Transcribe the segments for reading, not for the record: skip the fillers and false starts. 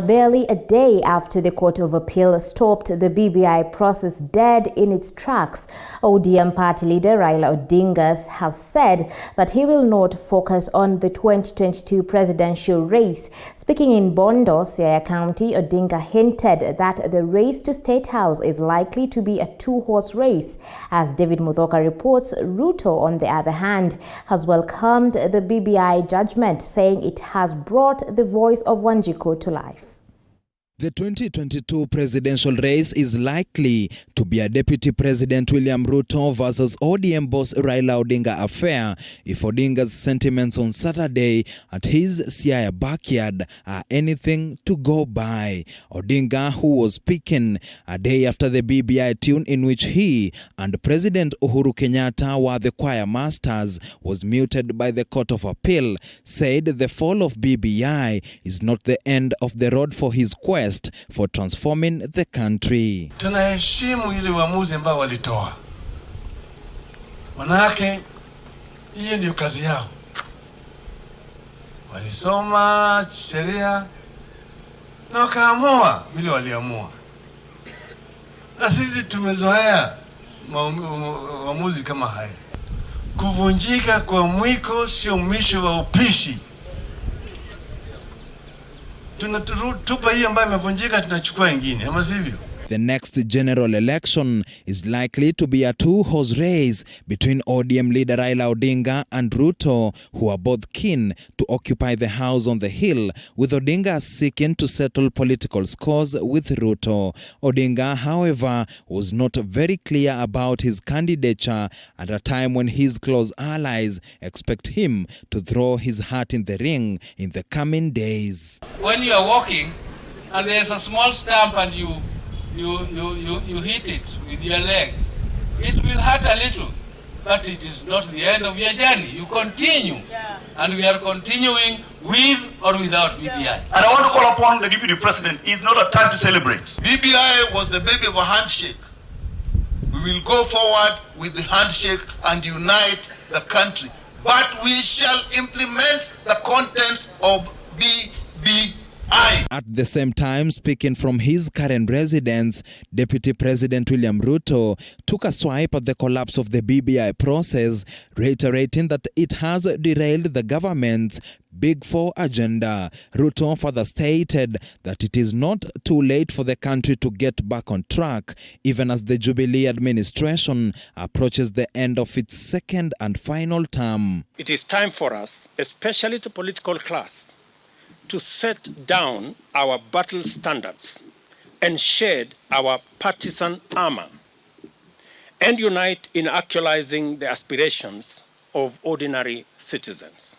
Barely a day after the Court of Appeal stopped the BBI process dead in its tracks, ODM party leader Raila Odinga has said that he will not focus on the 2022 presidential race. Speaking in Bondo, Siaya County, Odinga hinted that the race to State House is likely to be a two-horse race. As David Muthoka reports, Ruto, on the other hand, has welcomed the BBI judgment, saying it has brought the voice of Wanjiku to life. The 2022 presidential race is likely to be a Deputy President William Ruto versus ODM boss Raila Odinga affair if Odinga's sentiments on Saturday at his Siaya backyard are anything to go by. Odinga, who was speaking a day after the BBI tune in which he and President Uhuru Kenyatta were the choir masters, was muted by the Court of Appeal, said the fall of BBI is not the end of the road for his quest for transforming the country. Tunaheshimu ile uamuzi ambao walitoa. Manake hiyo ndio kazi yao. Walisoma sheria na wakaamua vile waliamua. Na sisi tumezoea uamuzi kama haya. Kuvunjika kwa mwiko sio mwisho wa upishi. Tunatupa hii ambayo imevunjika, tunachukua ingine, ama sivyo? The next general election is likely to be a two-horse race between ODM leader Raila Odinga and Ruto, who are both keen to occupy the house on the hill, with Odinga seeking to settle political scores with Ruto. Odinga, however, was not very clear about his candidature at a time when his close allies expect him to throw his hat in the ring in the coming days. When you are walking and there's a small stump and you hit it with your leg, it will hurt a little, but it is not the end of your journey. You continue, and we are continuing with or without BBI. And I want to call upon the Deputy President, it's not a time to celebrate. BBI was the baby of a handshake. We will go forward with the handshake and unite the country, but we shall implement the contents of BBI. At the same time, speaking from his current residence, Deputy President William Ruto took a swipe at the collapse of the BBI process, reiterating that it has derailed the government's Big Four agenda. Ruto further stated that it is not too late for the country to get back on track, even as the Jubilee administration approaches the end of its second and final term. It is time for us, especially the political class, to set down our battle standards and shed our partisan armor and unite in actualizing the aspirations of ordinary citizens.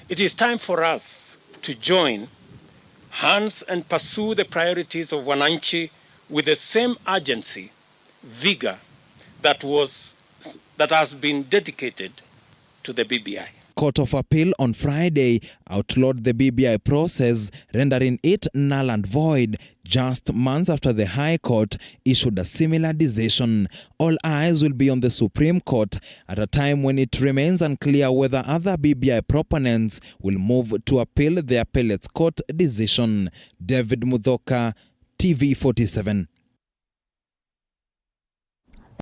It is time for us to join hands and pursue the priorities of Wananchi with the same urgency, vigor that has been dedicated to the BBI. Court of Appeal on Friday outlawed the BBI process, rendering it null and void just months after the High Court issued a similar decision. All eyes will be on the Supreme Court at a time when it remains unclear whether other BBI proponents will move to appeal the appellate's court decision. David Muthoka, TV 47.